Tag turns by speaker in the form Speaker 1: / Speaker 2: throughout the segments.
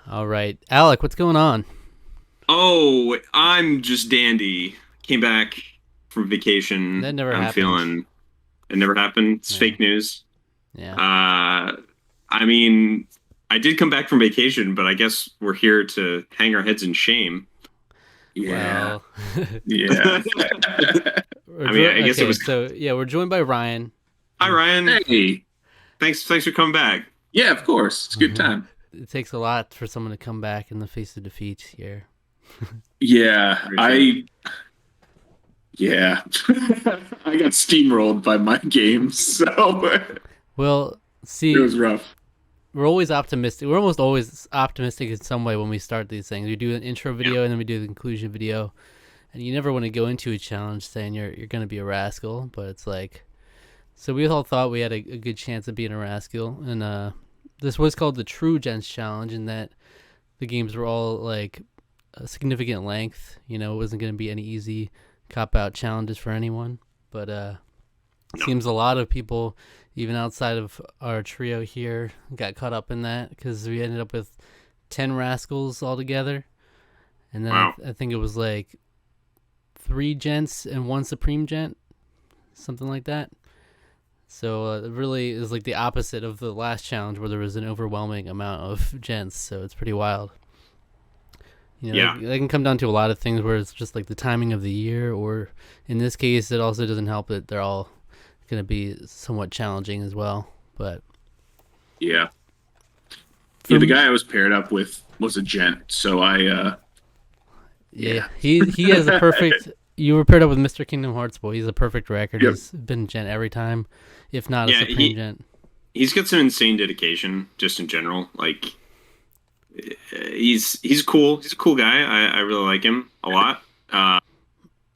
Speaker 1: All right, Alec, what's going on?
Speaker 2: Oh, I'm just dandy. Came back from vacation.
Speaker 1: That never
Speaker 2: I'm
Speaker 1: happened.
Speaker 2: feeling it never happened. It's
Speaker 1: Yeah,
Speaker 2: fake news.
Speaker 1: yeah.
Speaker 2: Uh, I mean, I did come back from vacation, but I guess we're here to hang our heads in shame.
Speaker 3: Yeah,
Speaker 1: Well,
Speaker 3: yeah.
Speaker 2: I guess it
Speaker 1: okay.
Speaker 2: was.
Speaker 1: So yeah, we're joined by Ryan.
Speaker 2: Hi,
Speaker 1: He's
Speaker 2: Ryan.
Speaker 3: Hey,
Speaker 2: Thanks for coming back.
Speaker 3: yeah, of course. It's a good time.
Speaker 1: it takes a lot for someone to come back in the face of defeat here.
Speaker 3: Yeah,
Speaker 2: Very true.
Speaker 3: I yeah. I got steamrolled by my games, so
Speaker 1: Well,
Speaker 3: it
Speaker 1: see,
Speaker 3: was rough.
Speaker 1: we're always optimistic. We're almost always optimistic in some way when we start these things. We do an intro
Speaker 2: Yeah,
Speaker 1: video and then we do the conclusion video, and you never want to go into a challenge saying you're going to be a rascal, but it's like. So we all thought we had a good chance of being a rascal, and this was called the True Gents Challenge, in that the games were all like a significant length. You know, it wasn't going to be any easy cop out challenges for anyone. But it
Speaker 2: no.
Speaker 1: seems a lot of people, even outside of our trio here, got caught up in that because we ended up with 10 rascals altogether. And then
Speaker 2: Wow.
Speaker 1: I think it was like 3 gents and 1 supreme gent, something like that. So it really is like the opposite of the last challenge where there was an overwhelming amount of gents. So it's pretty wild. You know,
Speaker 2: Yeah,
Speaker 1: they can come down to a lot of things where it's just like the timing of the year, or in this case, it also doesn't help that they're all going to be somewhat challenging as well. But
Speaker 3: Yeah.
Speaker 1: for
Speaker 3: Yeah, the guy I was paired up with was a gent, so
Speaker 1: yeah,
Speaker 3: yeah.
Speaker 1: he has a perfect. You were paired up with Mr. Kingdom Hearts boy. He's a perfect record.
Speaker 3: Yep.
Speaker 1: He's been gent every time, if not a
Speaker 2: yeah.
Speaker 1: supreme gent.
Speaker 2: He's got some insane dedication just in general. Like he's cool. He's a cool guy. I really like him a lot.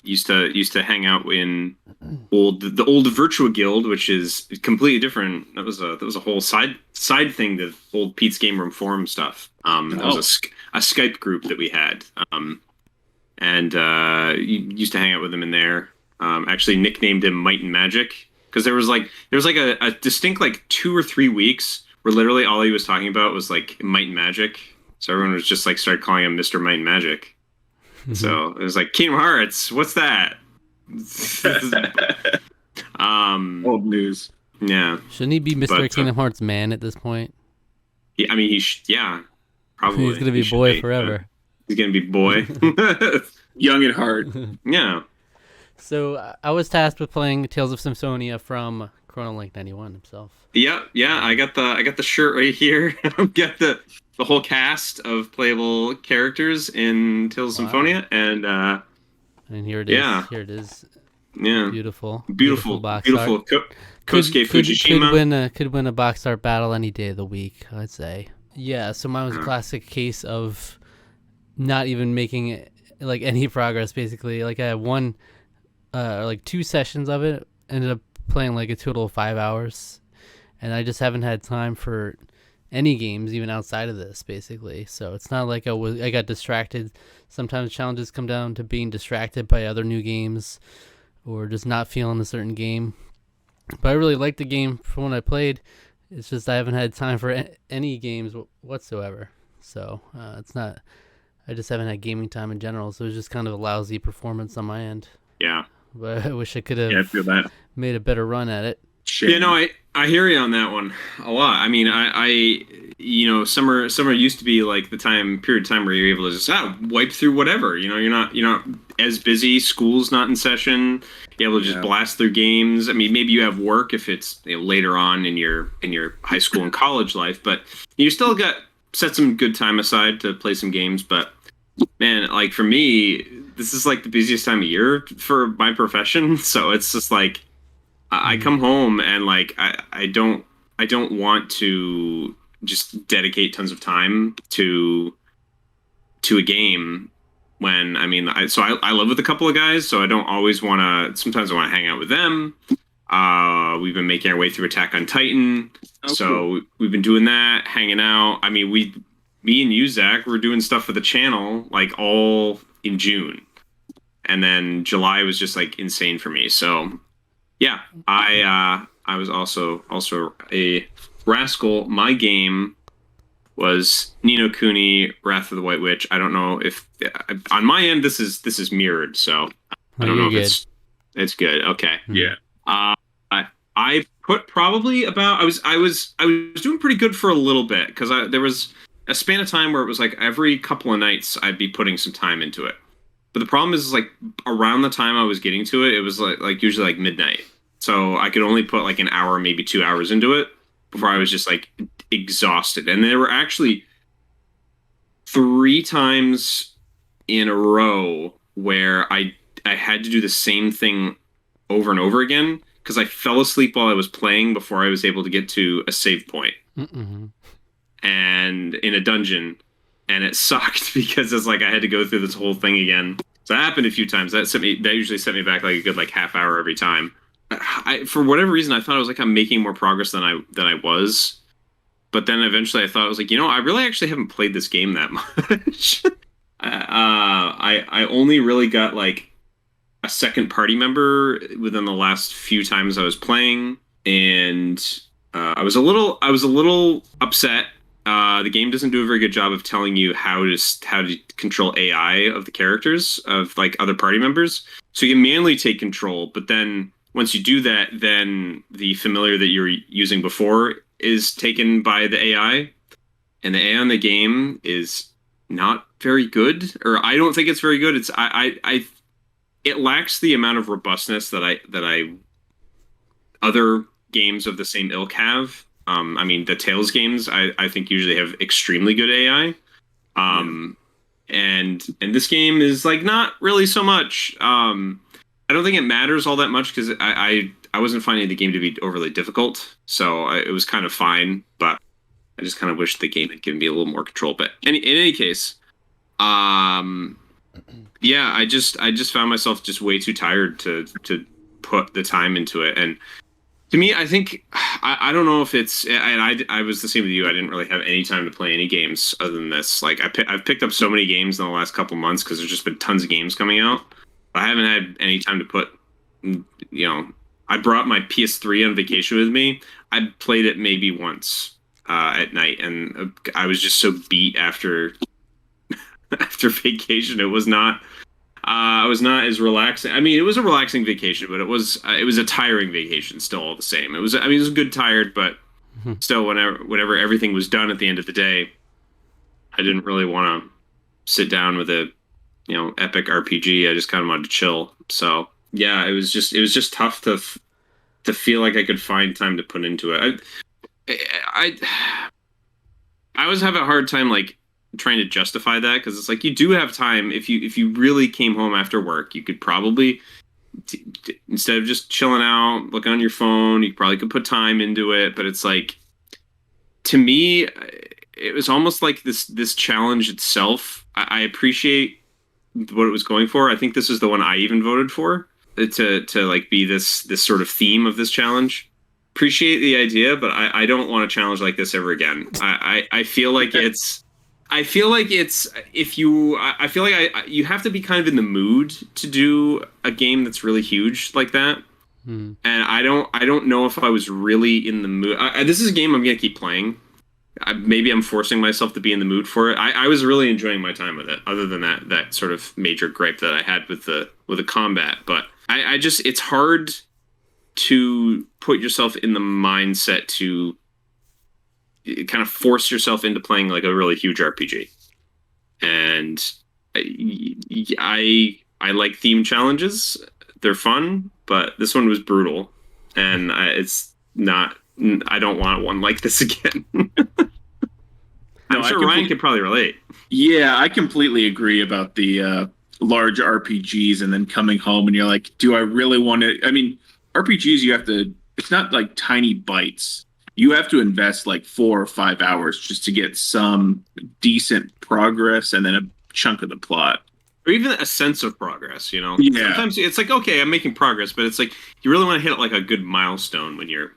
Speaker 2: Used to hang out in the old Virtua Guild, which is completely different. That was a whole side thing to old Pete's Game Room forum stuff. That was
Speaker 3: Oh,
Speaker 2: a Skype group that we had. And used to hang out with him in there. Actually nicknamed him Might and Magic because there was like a distinct like 2 or 3 weeks where literally all he was talking about was like Might and Magic. So everyone was just like started calling him Mr. Might and Magic. So it was like Kingdom Hearts, what's that? um,
Speaker 3: old news.
Speaker 2: yeah,
Speaker 1: Shouldn't he be Mr.
Speaker 2: but
Speaker 1: Kingdom Hearts man at this point?
Speaker 2: I mean, yeah,
Speaker 1: He's
Speaker 2: probably
Speaker 1: gonna
Speaker 2: he
Speaker 1: be
Speaker 2: should
Speaker 1: boy
Speaker 2: be, but
Speaker 1: forever.
Speaker 2: he's gonna be boy.
Speaker 3: Young at heart.
Speaker 2: Yeah,
Speaker 1: So I was tasked with playing Tales of Symphonia from Chrono Link 91 himself.
Speaker 2: yeah. I got the shirt right here. I've got the whole cast of playable characters in Tales of
Speaker 1: Wow.
Speaker 2: Symphonia, and
Speaker 1: And here it is.
Speaker 2: yeah,
Speaker 1: Here it is.
Speaker 2: yeah,
Speaker 1: Beautiful, beautiful
Speaker 2: beautiful,
Speaker 1: box art.
Speaker 2: beautiful. Kosuke Fujishima.
Speaker 1: Could win a box art battle any day of the week, I'd say. Yeah. So mine was a
Speaker 2: Uh,
Speaker 1: classic case of not even making like any progress. Basically, like I had one, like 2 sessions of it. Ended up playing like a total of 5 hours, and I just haven't had time for any games even outside of this basically. So it's not like I got distracted. Sometimes challenges come down to being distracted by other new games or just not feeling a certain game. But I really liked the game from when I played. It's just I haven't had time for any games whatsoever. So it's not. I just haven't had gaming time in general. So it's just kind of a lousy performance on my end.
Speaker 2: yeah,
Speaker 1: But I wish I could
Speaker 3: Yeah, I feel
Speaker 1: have
Speaker 3: that.
Speaker 1: made a better run at it.
Speaker 2: yeah. No,
Speaker 3: Shame.
Speaker 2: I hear you on that one a lot. I mean, summer used to be like the period of time where you're able to just wipe through whatever. You're not as busy. School's not in session. You're able to just
Speaker 3: Yeah.
Speaker 2: blast through games. I mean, maybe you have work if it's later on in your high school and college life, but you still got set some good time aside to play some games. But man, like for me, this is like the busiest time of year for my profession. So it's just like I
Speaker 1: Mm.
Speaker 2: come home and like I don't want to just dedicate tons of time to a game when I mean I live with a couple of guys, so I don't always want to. Sometimes I want to hang out with them. We've been making our way through Attack on Titan,
Speaker 3: Oh, cool.
Speaker 2: so we've been doing that, hanging out. I mean, me and you, Zach, we're doing stuff for the channel like all in June, and then July was just like insane for me. So yeah, I was also a rascal. My game was Ni no Kuni, Wrath of the White Witch. I don't know if on my end this is mirrored, so I
Speaker 1: Oh,
Speaker 2: don't know
Speaker 1: you're
Speaker 2: if
Speaker 1: good.
Speaker 2: it's good. Okay.
Speaker 3: Yeah.
Speaker 2: Uh, I put probably about I was doing pretty good for a little bit because there was a span of time where it was like every couple of nights I'd be putting some time into it. But the problem is like around the time I was getting to it, it was like usually like midnight. So I could only put like an hour, maybe 2 hours into it before I was just like exhausted. And there were actually three times in a row where I had to do the same thing over and over again because I fell asleep while I was playing before I was able to get to a save point
Speaker 1: Mm-mm.
Speaker 2: and in a dungeon, and it sucked because it's like I had to go through this whole thing again. So that happened a few times. That usually set me back like a good like half hour every time. For whatever reason I thought I was like I'm making more progress than I was. But then eventually I thought I was like, I really actually haven't played this game that much. I only really got like a second party member within the last few times I was playing, and I was a little upset. The game doesn't do a very good job of telling you how to control AI of the characters of like other party members. So you can manually take control, but then once you do that, then the familiar that you were using before is taken by the AI, and the AI on the game is not very good, or I don't think it's very good. It lacks the amount of robustness that I other games of the same ilk have. I mean, the Tales games I think usually have extremely good AI. And this game is like not really so much. I don't think it matters all that much because I wasn't finding the game to be overly difficult, so it was kind of fine. But I just kind of wish the game had given me a little more control. But in any case, um, yeah, I just found myself just way too tired to put the time into it. And to me, I think I don't know if it's and I was the same with you. I didn't really have any time to play any games other than this. Like I've picked up so many games in the last couple months because there's just been tons of games coming out. I haven't had any time to put. I brought my PS3 on vacation with me. I played it maybe once at night, and I was just so beat after after vacation. It was not as relaxing. I mean, it was a relaxing vacation, but it was a tiring vacation still all the same. It was a good tired, but still whenever everything was done at the end of the day, I didn't really want to sit down with a, epic RPG. I just kind of wanted to chill. So, yeah, it was just tough to feel like I could find time to put into it. I always have a hard time like trying to justify that because it's like you do have time if you really came home after work, you could probably instead of just chilling out looking on your phone, you probably could put time into it. But it's like, to me, it was almost like this challenge itself. I appreciate what it was going for. I think this is the one I even voted for to like be this sort of theme of this challenge. Appreciate the idea, but I don't want a challenge like this ever again. I feel like it's if you I feel like you have to be kind of in the mood to do a game that's really huge like that.
Speaker 1: Hmm.
Speaker 2: And I don't know if I was really in the mood. This is a game I'm gonna keep playing. Maybe I'm forcing myself to be in the mood for it. I was really enjoying my time with it. Other than that sort of major gripe that I had with the combat, but I just it's hard to put yourself in the mindset to kind of force yourself into playing like a really huge RPG. And I like theme challenges. They're fun, but this one was brutal, and it's not. I don't want one like this again.
Speaker 3: No,
Speaker 2: I'm sure Ryan could probably relate.
Speaker 3: Yeah, I completely agree about the large RPGs and then coming home and you're like, do I really want to? I mean, RPGs, you have to, it's not like tiny bites. You have to invest like 4 or 5 hours just to get some decent progress and then a chunk of the plot.
Speaker 2: Or even a sense of progress,
Speaker 3: Yeah.
Speaker 2: Sometimes it's like, okay, I'm making progress, but it's like you really want to hit like a good milestone when you're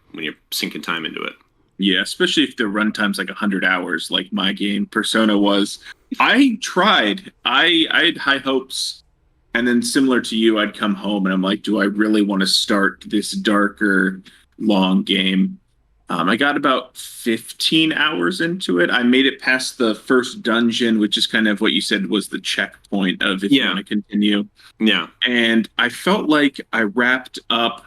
Speaker 2: sinking time into it.
Speaker 3: Yeah, especially if the runtime's like 100 hours, like my game Persona was. I tried. I had high hopes, and then similar to you, I'd come home and I'm like, do I really want to start this darker, long game? I got about 15 hours into it. I made it past the first dungeon, which is kind of what you said was the checkpoint of if you
Speaker 2: Yeah.
Speaker 3: want to continue.
Speaker 2: Yeah.
Speaker 3: And I felt like I wrapped up,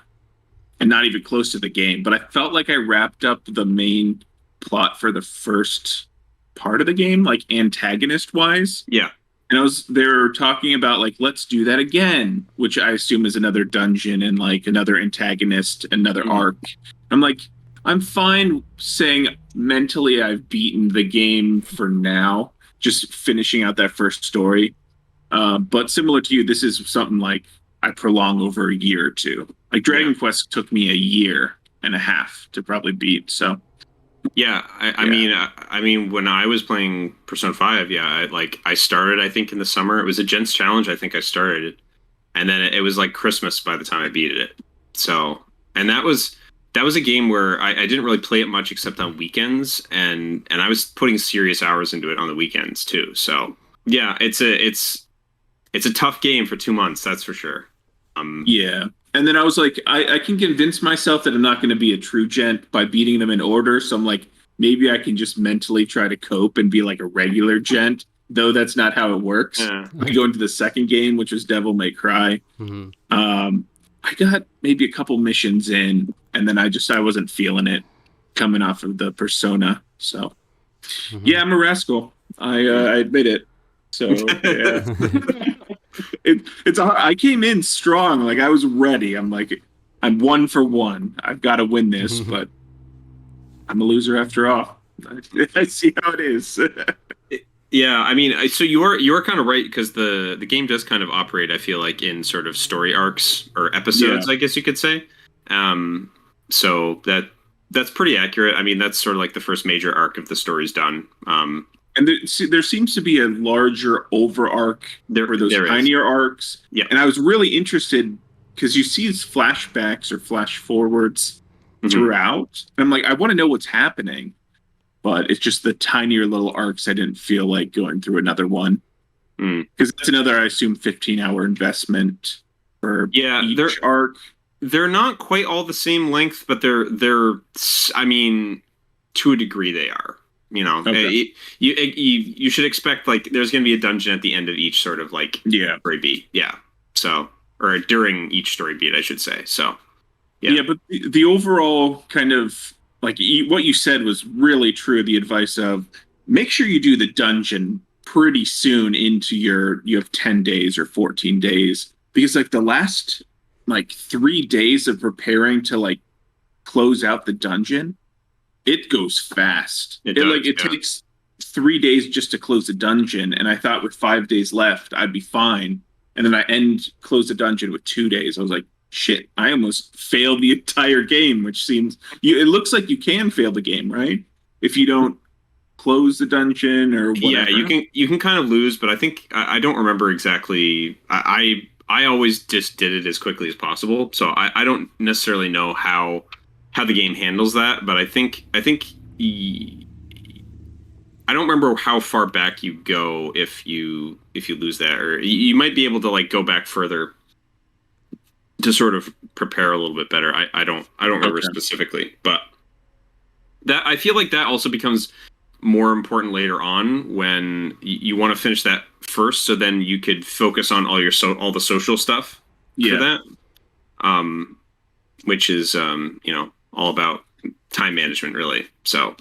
Speaker 3: and not even close to the game, but I felt like I wrapped up the main plot for the first part of the game, like antagonist wise.
Speaker 2: Yeah.
Speaker 3: And they're talking about like, let's do that again, which I assume is another dungeon and like another antagonist, another
Speaker 2: Mhm.
Speaker 3: arc. I'm like, I'm fine saying mentally I've beaten the game for now, just finishing out that first story. But similar to you, this is something like I prolong over a year or two. Like Dragon Quest took me a year and a half to probably beat. So
Speaker 2: Yeah, I mean, when I was playing Persona 5, yeah, I started, I think in the summer. It was a Gents challenge. I think I started it, and then it was like Christmas by the time I beat it. So, and that was a game where I didn't really play it much except on weekends, and I was putting serious hours into it on the weekends too. So, yeah, it's a tough game for 2 months, that's for sure.
Speaker 3: yeah. And then I was like, I can convince myself that I'm not going to be a true gent by beating them in order. So I'm like, maybe I can just mentally try to cope and be like a regular gent, though that's not how it works.
Speaker 2: Yeah.
Speaker 3: I go into the second game, which was Devil May Cry.
Speaker 1: Mm-hmm.
Speaker 3: I got maybe a couple missions in, and then I wasn't feeling it coming off of the Persona. So yeah, I'm a rascal. I admit it. So yeah. I came in strong, like I was ready. I'm like, I'm 1 for 1. I've got to win this, but I'm a loser after all. I see how it is.
Speaker 2: Yeah, I mean, so you're kind of right because the game does kind of operate, I feel like, in sort of story arcs or episodes,
Speaker 3: Yeah.
Speaker 2: I guess you could say. So that's pretty accurate. I mean, that's sort of like the first major arc of the story's done.
Speaker 3: And there seems to be a larger over arc for those tinier arcs.
Speaker 2: Yeah.
Speaker 3: And I was really interested because you see these flashbacks or flash forwards throughout. And I'm like, I want to know what's happening. But it's just the tinier little arcs I didn't feel like going through another one. Because that's another, I assume, 15-hour investment for each arc.
Speaker 2: They're not quite all the same length, but they're I mean, to a degree they are. You know,
Speaker 3: Okay.
Speaker 2: you should expect like there's going to be a dungeon at the end of each sort of like story beat. Yeah. So, or during each story beat, I should say. So,
Speaker 3: yeah. But the overall kind of like what you said was really true. The advice of make sure you do the dungeon pretty soon into you have 10 days or 14 days because like the last like 3 days of preparing to like close out the dungeon, it goes fast. It takes 3 days just to close the dungeon, and I thought with 5 days left I'd be fine. And then close the dungeon with 2 days. I was like, shit, I almost failed the entire game, which seems it looks like you can fail the game, right? If you don't close the dungeon or whatever.
Speaker 2: Yeah, you can kind of lose, but I think I don't remember exactly. I always just did it as quickly as possible, so I don't necessarily know how the game handles that, but I think I don't remember how far back you go if you lose that, or you might be able to like go back further to sort of prepare a little bit better. I don't remember specifically, but that I feel like that also becomes more important later on when you want to finish that first, so then you could focus on all the social stuff for that, which is all about time management, really. So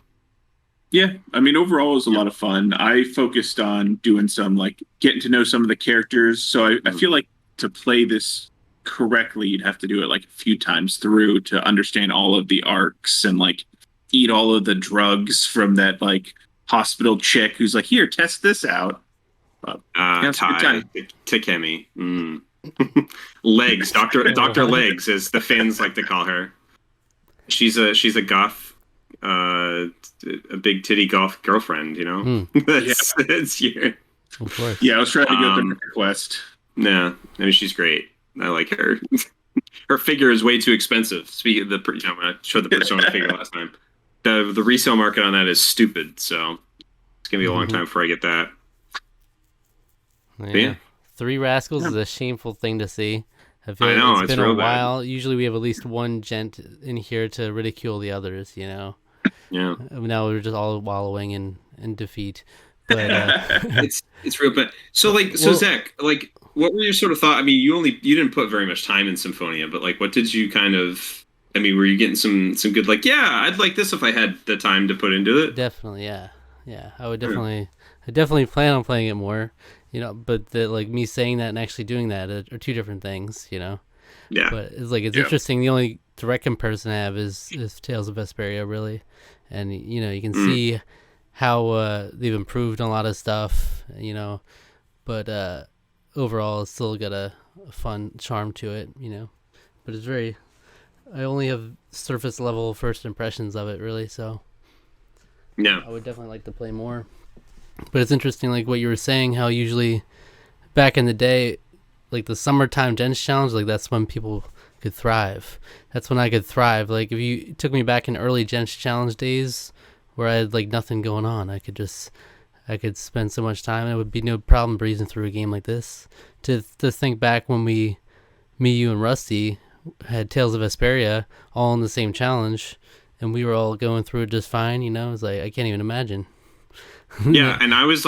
Speaker 3: yeah, I mean overall it was a lot of fun. I focused on doing some like getting to know some of the characters, so I feel like to play this correctly you'd have to do it like a few times through to understand all of the arcs and like eat all of the drugs from that like hospital chick who's like, here, test this out.
Speaker 2: Takemi. Legs, Dr. Legs, as the fans like to call her. She's a goth, a big titty goth girlfriend, you know. That's
Speaker 3: yeah, I was trying to get the request.
Speaker 2: Nah, I mean she's great. I like her. Her figure is way too expensive. Speaking of I showed the Persona figure last time. The resale market on that is stupid, so it's gonna be a long time before I get that.
Speaker 1: Yeah. 3 Rascals is a shameful thing to see. I feel
Speaker 2: I
Speaker 1: like
Speaker 2: know,
Speaker 1: it's
Speaker 2: it's
Speaker 1: been a
Speaker 2: real bad.
Speaker 1: while. Usually we have at least one gent in here to ridicule the others, you know.
Speaker 2: Yeah.
Speaker 1: Now we're just all wallowing in defeat. But
Speaker 2: It's real bad. So
Speaker 1: well,
Speaker 2: Zach, like, what were your sort of thought? I mean, you didn't put very much time in Symphonia, but like, what did you kind of? I mean, were you getting some good like? Yeah, I'd like this if I had the time to put into it.
Speaker 1: definitely, yeah, yeah.
Speaker 2: Yeah.
Speaker 1: I definitely plan on playing it more, you know. But like me saying that and actually doing that are two different things, you know.
Speaker 2: Yeah.
Speaker 1: But it's
Speaker 2: Yeah.
Speaker 1: interesting. The only direct comparison I have is Tales of Vesperia, really, and you know you can
Speaker 2: Mm.
Speaker 1: see how they've improved on a lot of stuff, you know. But overall, it's still got a fun charm to it, you know. But it's very. I only have surface level first impressions of it, really. So
Speaker 2: Yeah.
Speaker 1: I would definitely like to play more. But it's interesting, like what you were saying, how usually back in the day, like the summertime Gents challenge, like that's when people could thrive. That's when I could thrive. Like if you took me back in early Gents challenge days where I had like nothing going on, I could spend so much time. It would be no problem breezing through a game like this. To think back when me, you, and Rusty had Tales of Vesperia all in the same challenge, and we were all going through it just fine. You know, it's like I can't even imagine.
Speaker 2: Yeah, and I was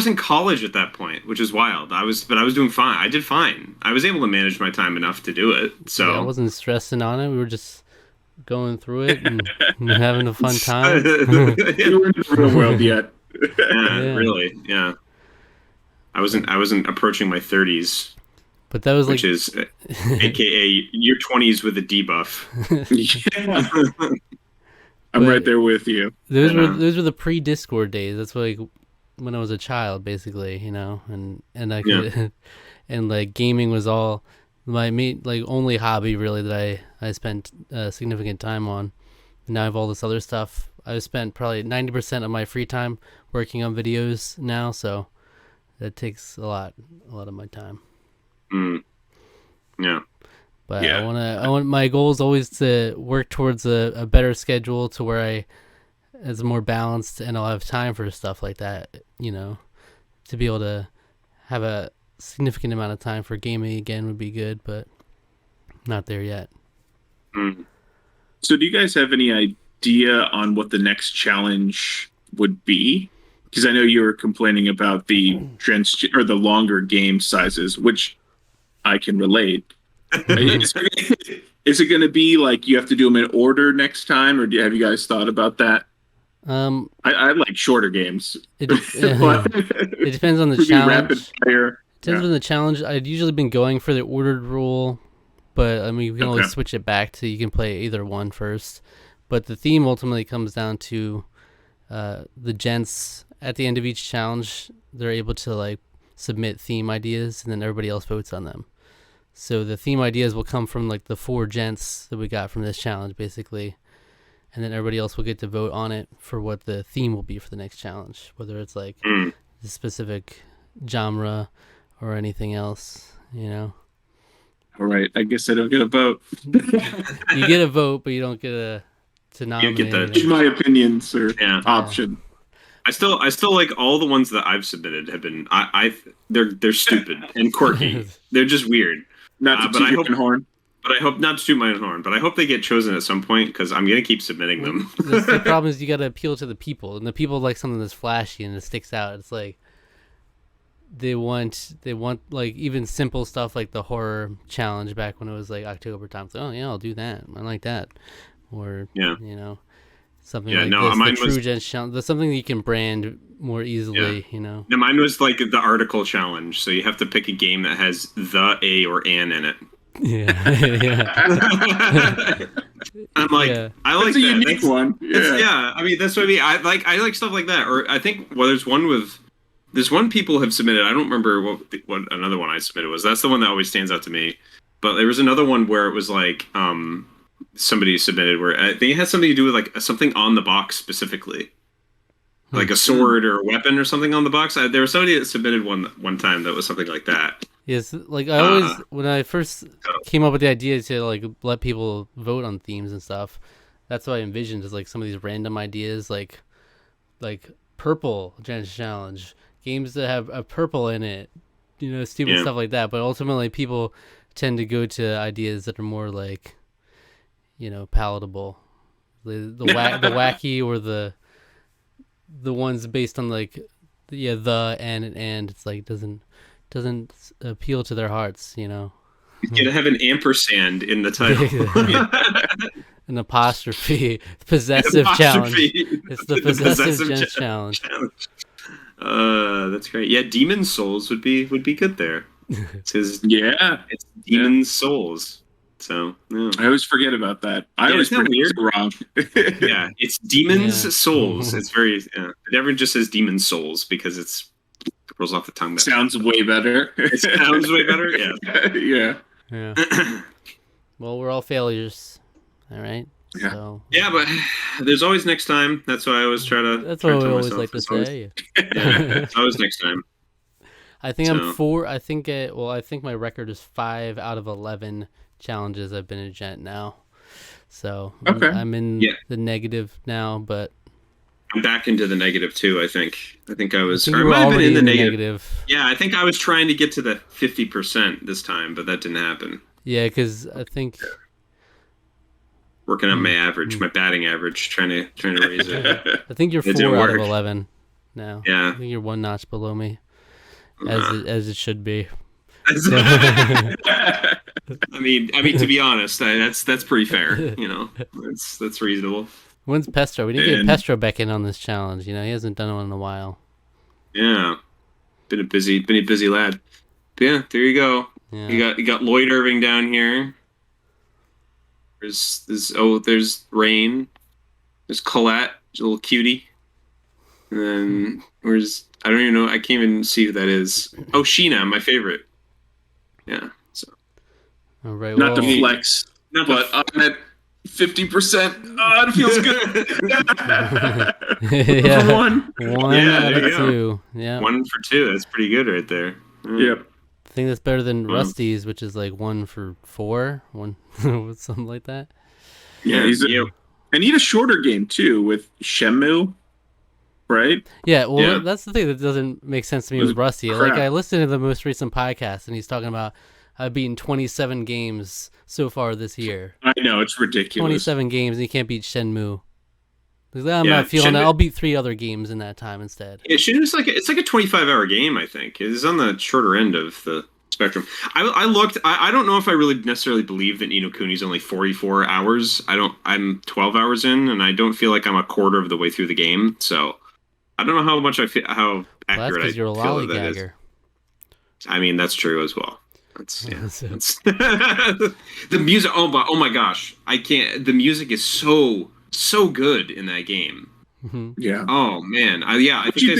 Speaker 2: in college at that point, which is wild. But I was doing fine. I did fine. I was able to manage my time enough to do it.
Speaker 1: Yeah, I
Speaker 2: So
Speaker 1: wasn't stressing on it. We were just going through it and having a fun time.
Speaker 3: You weren't in the real world yet.
Speaker 2: yeah,
Speaker 1: Yeah.
Speaker 2: really, yeah. I wasn't approaching my 30s,
Speaker 1: But that was
Speaker 2: which
Speaker 1: like,
Speaker 2: is AKA your 20s with a debuff.
Speaker 3: Yeah. I'm
Speaker 1: But-
Speaker 3: right there with you.
Speaker 2: Yeah.
Speaker 1: those were the pre-Discord days. That's like when I was a child, basically, you know, and I could, and like gaming was all my like only hobby really that I spent significant time on. And now I have all this other stuff. I've spent probably 90% of my free time working on videos now, so that takes a lot of my time.
Speaker 2: Mm. Yeah.
Speaker 1: But
Speaker 3: Yeah.
Speaker 1: I want my goal is always to work towards a better schedule to where it's more balanced and I'll have time for stuff like that, you know, to be able to have a significant amount of time for gaming again would be good, but not there yet.
Speaker 2: Mm.
Speaker 3: So, do you guys have any idea on what the next challenge would be? Because I know you were complaining about the or the longer game sizes, which I can relate. Is it going to be like you have to do them in order next time, or have you guys thought about that? I like shorter games.
Speaker 1: It
Speaker 3: But
Speaker 1: it depends on the
Speaker 3: could be rapid
Speaker 1: challenge.
Speaker 3: fire.
Speaker 1: Depends on the challenge. I'd usually been going for the ordered rule, but I mean, you can always switch it back to you can play either one first. But the theme ultimately comes down to the gents at the end of each challenge. They're able to like submit theme ideas, and then everybody else votes on them. So the theme ideas will come from like the 4 gents that we got from this challenge, basically, and then everybody else will get to vote on it for what the theme will be for the next challenge, whether it's like
Speaker 2: Mm.
Speaker 1: the specific genre or anything else, you know.
Speaker 3: All right, I guess I don't get a vote.
Speaker 1: You get a vote, but you don't get to nominate.
Speaker 2: get that.
Speaker 1: anything.
Speaker 3: My opinions or
Speaker 2: Yeah.
Speaker 3: option.
Speaker 2: I still like all the ones that I've submitted have been they're stupid and quirky. They're just weird.
Speaker 3: Not to
Speaker 2: but
Speaker 3: toot
Speaker 2: I
Speaker 3: your
Speaker 2: hope-
Speaker 3: own horn.
Speaker 2: But I hope not to toot my own horn. But I hope they get chosen at some point because I'm gonna keep submitting them.
Speaker 1: The problem is you got to appeal to the people, and the people like something that's flashy and it sticks out. It's like they want like even simple stuff like the horror challenge back when it was like October time. It's like, oh yeah, I'll do that. I like that. Or
Speaker 2: Yeah.
Speaker 1: you know, something
Speaker 2: Yeah,
Speaker 1: like
Speaker 2: no,
Speaker 1: this.
Speaker 2: mine
Speaker 1: The
Speaker 2: was-
Speaker 1: True Gents challenge. That's something that you can brand more easily. You know.
Speaker 2: No, mine was like the article challenge. So you have to pick a game that has the, a, or an in it.
Speaker 1: Yeah. Yeah.
Speaker 2: I'm like,
Speaker 1: Yeah.
Speaker 2: I like
Speaker 3: That's a
Speaker 2: that.
Speaker 3: unique
Speaker 2: That's-
Speaker 3: one.
Speaker 2: It's-
Speaker 3: Yeah.
Speaker 2: I mean, that's what I mean. I like stuff like that. Or I think there's one people have submitted. I don't remember what another one I submitted was. That's the one that always stands out to me. But there was another one where it was like somebody submitted where I think it had something to do with like something on the box specifically, like a sword or a weapon or something on the box. There was somebody that submitted one time that was something like that.
Speaker 1: Yes, like I always when I first came up with the idea to like let people vote on themes and stuff, that's what I envisioned is like some of these random ideas like purple Gents challenge games that have a purple in it, you know, stupid
Speaker 2: Yeah.
Speaker 1: stuff like that. But ultimately, people tend to go to ideas that are more like, palatable. The wacky or the ones based on like the and it's like doesn't appeal to their hearts.
Speaker 2: You gotta have an ampersand in the title.
Speaker 1: An apostrophe, possessive challenge. It's the possessive Gents challenge.
Speaker 2: That's great. Yeah, Demon Souls would be good there. It's Demon Souls. So yeah.
Speaker 3: I always forget about that. I always pronounce it wrong.
Speaker 2: Yeah, it's Demon's Souls. It's very. Everyone just says Demon Souls because it rolls off the tongue.
Speaker 3: Sounds way better.
Speaker 2: It sounds way better. Yeah.
Speaker 1: Yeah. Well, we're all failures. All right.
Speaker 3: Yeah.
Speaker 1: So,
Speaker 2: but there's always next time. That's why I always try to.
Speaker 1: That's what we always like to say.
Speaker 2: It's always next time.
Speaker 1: I think I'm 4. I think my record is 5 out of 11 challenges I've been a gent now. So I'm in the negative now, but
Speaker 2: I'm back into the negative too. I think I was.
Speaker 1: You were already in the negative.
Speaker 2: Yeah, I think I was trying to get to the 50% this time, but that didn't happen.
Speaker 1: Yeah, because I think
Speaker 2: working on my average, my batting average, trying to raise it.
Speaker 1: I think you're 4 out of 11 now.
Speaker 2: Yeah,
Speaker 1: I think you're one notch below me, as it should be.
Speaker 2: I mean, to be honest, that's pretty fair. That's reasonable.
Speaker 1: When's Pestro? We need to get Pestro back in on this challenge. He hasn't done one in a while.
Speaker 2: Yeah, been a busy lad. But yeah, there you go. Yeah. You got Lloyd Irving down here. There's Rain. There's Colette, a little cutie. And then I don't even know. I can't even see who that is. Oh, Sheena, my favorite. Yeah. So.
Speaker 1: All right.
Speaker 3: Not to flex, but I'm at 50%. Oh, it feels good.
Speaker 1: Yeah.
Speaker 3: One
Speaker 1: out of 2. Yeah.
Speaker 2: 1 for 2. That's pretty good right there.
Speaker 3: Yep.
Speaker 1: I think that's better than Rusty's, which is like 1 for 4, something like that.
Speaker 3: Yeah, I need a shorter game too with Shenmue, right?
Speaker 1: Yeah, well, that's the thing that doesn't make sense to me with Rusty.
Speaker 3: Crap.
Speaker 1: Like, I listened to the most recent podcast, and he's talking about I've beaten 27 games so far this year.
Speaker 3: I know, it's ridiculous.
Speaker 1: 27 games, and you can't beat Shenmue. I'm not feeling it. I'll beat 3 other games in that time instead.
Speaker 2: Yeah, Shenmue's it's like a 25-hour game, I think. It's on the shorter end of the spectrum. I looked. I don't know if I really necessarily believe that Ni no Kuni's only 44 hours. I'm 12 hours in, and I don't feel like I'm a quarter of the way through the game. So I don't know how much how accurate
Speaker 1: that's because you're a lollygagger.
Speaker 2: I mean, that's true as well. That's the music. Oh my gosh, I can't. The music is so good in that game.
Speaker 1: Mm-hmm.
Speaker 3: Yeah.
Speaker 2: Oh man. What
Speaker 3: do you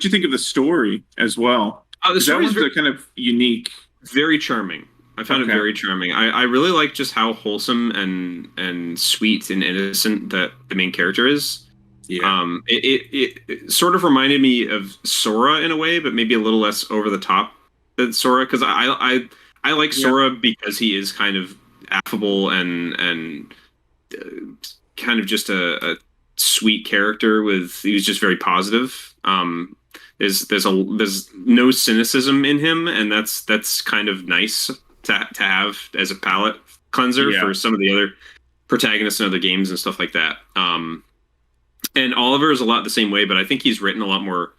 Speaker 3: think of the story as well?
Speaker 2: The story is
Speaker 3: kind of unique.
Speaker 2: Very charming. I found it very charming. I really like just how wholesome and sweet and innocent that the main character is.
Speaker 3: Yeah.
Speaker 2: It sort of reminded me of Sora in a way, but maybe a little less over the top than Sora, because I like Sora because he is kind of affable and kind of just a sweet character. He was just very positive. There's no cynicism in him, and that's kind of nice to have as a palate cleanser for some of the other protagonists in other games and stuff like that. And Oliver is a lot the same way, but I think he's written a lot more.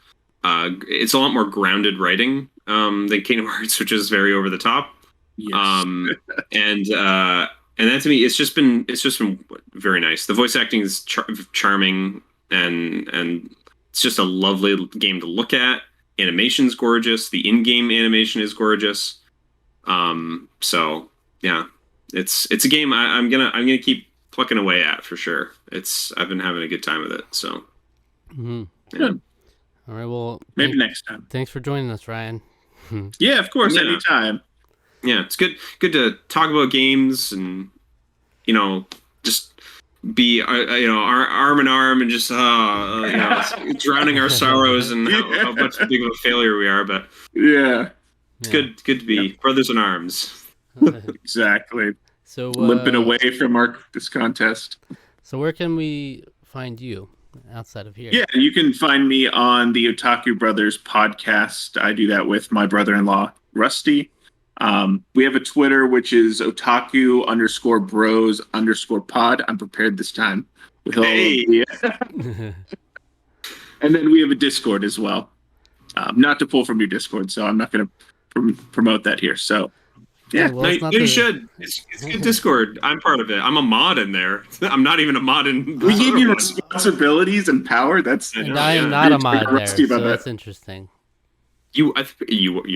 Speaker 2: It's a lot more grounded writing than Kingdom Hearts, which is very over the top.
Speaker 3: Yes.
Speaker 2: And that to me, it's just been very nice. The voice acting is charming, and it's just a lovely game to look at. Animation's gorgeous. The in-game animation is gorgeous. So yeah, it's a game I'm gonna keep plucking away at for sure. I've been having a good time with it. So
Speaker 3: good.
Speaker 1: All right. Well,
Speaker 3: maybe next time.
Speaker 1: Thanks for joining us, Ryan.
Speaker 3: Yeah, of course, anytime.
Speaker 2: Yeah, it's good to talk about games and just be arm in arm and just drowning our sorrows and how much big of a failure we are. But it's good to be brothers in arms.
Speaker 3: Exactly.
Speaker 1: So
Speaker 3: limping away from this contest.
Speaker 1: So where can we find you outside of here?
Speaker 3: Yeah, you can find me on the Otaku Brothers podcast. I do that with my brother-in-law Rusty. We have a Twitter, which is otaku_bros_pod. I'm prepared this time. With all and then we have a Discord as well. Not to pull from your Discord, so I'm not going to promote that here. So, yeah.
Speaker 1: Well,
Speaker 2: you should. It's good Discord. I'm part of it. I'm a mod in there. I'm not even a mod in.
Speaker 3: We give you responsibilities and power. That's
Speaker 1: and I am not a mod there, so that's interesting.
Speaker 2: You're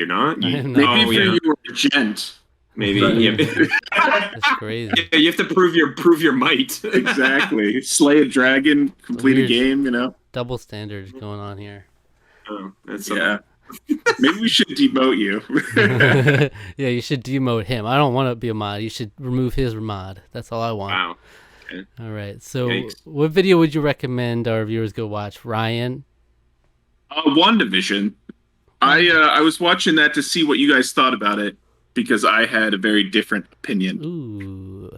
Speaker 2: not.
Speaker 3: Maybe you were a gent.
Speaker 2: Maybe.
Speaker 3: Yeah.
Speaker 1: That's crazy.
Speaker 2: Yeah, you have to prove your might.
Speaker 3: Exactly. Slay a dragon, complete a game.
Speaker 1: Double standards going on here.
Speaker 2: Oh, that's
Speaker 3: Maybe we should demote you.
Speaker 1: Yeah, you should demote him. I don't want to be a mod. You should remove his mod. That's all I want.
Speaker 2: Wow. Okay.
Speaker 1: All right. So,
Speaker 2: Yikes.
Speaker 1: What video would you recommend our viewers go watch, Ryan?
Speaker 3: WandaVision. I was watching that to see what you guys thought about it because I had a very different opinion.
Speaker 2: Ooh,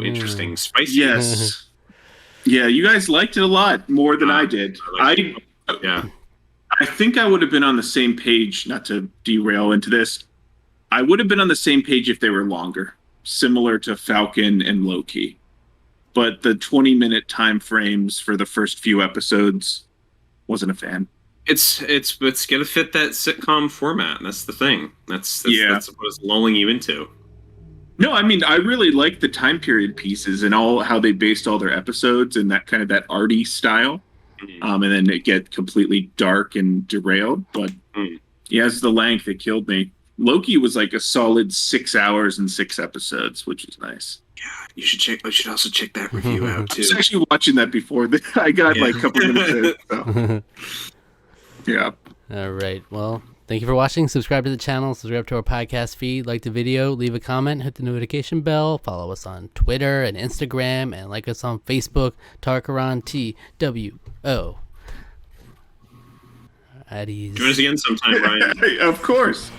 Speaker 2: interesting. Spicy.
Speaker 3: Yes. Yeah, you guys liked it a lot more than I did. I think I would have been on the same page, not to derail into this. I would have been on the same page if they were longer, similar to Falcon and Loki. But the 20-minute time frames for the first few episodes, wasn't a fan.
Speaker 2: It's gonna fit that sitcom format. That's the thing. That's what it's lulling you into.
Speaker 3: No, I mean, I really like the time period pieces and all how they based all their episodes and that kind of that arty style. And then it get completely dark and derailed. But it's the length that killed me. Loki was like a solid 6 hours and 6 episodes, which is nice.
Speaker 2: Yeah, you should also check that review out too.
Speaker 3: I was actually watching that before. I got like a couple minutes in. So. Yeah.
Speaker 1: All right. Well, thank you for watching. Subscribe to the channel. Subscribe to our podcast feed. Like the video. Leave a comment. Hit the notification bell. Follow us on Twitter and Instagram. And like us on Facebook. Tarqaron TWO. At ease.
Speaker 2: Join us again sometime, Ryan.
Speaker 3: Of course.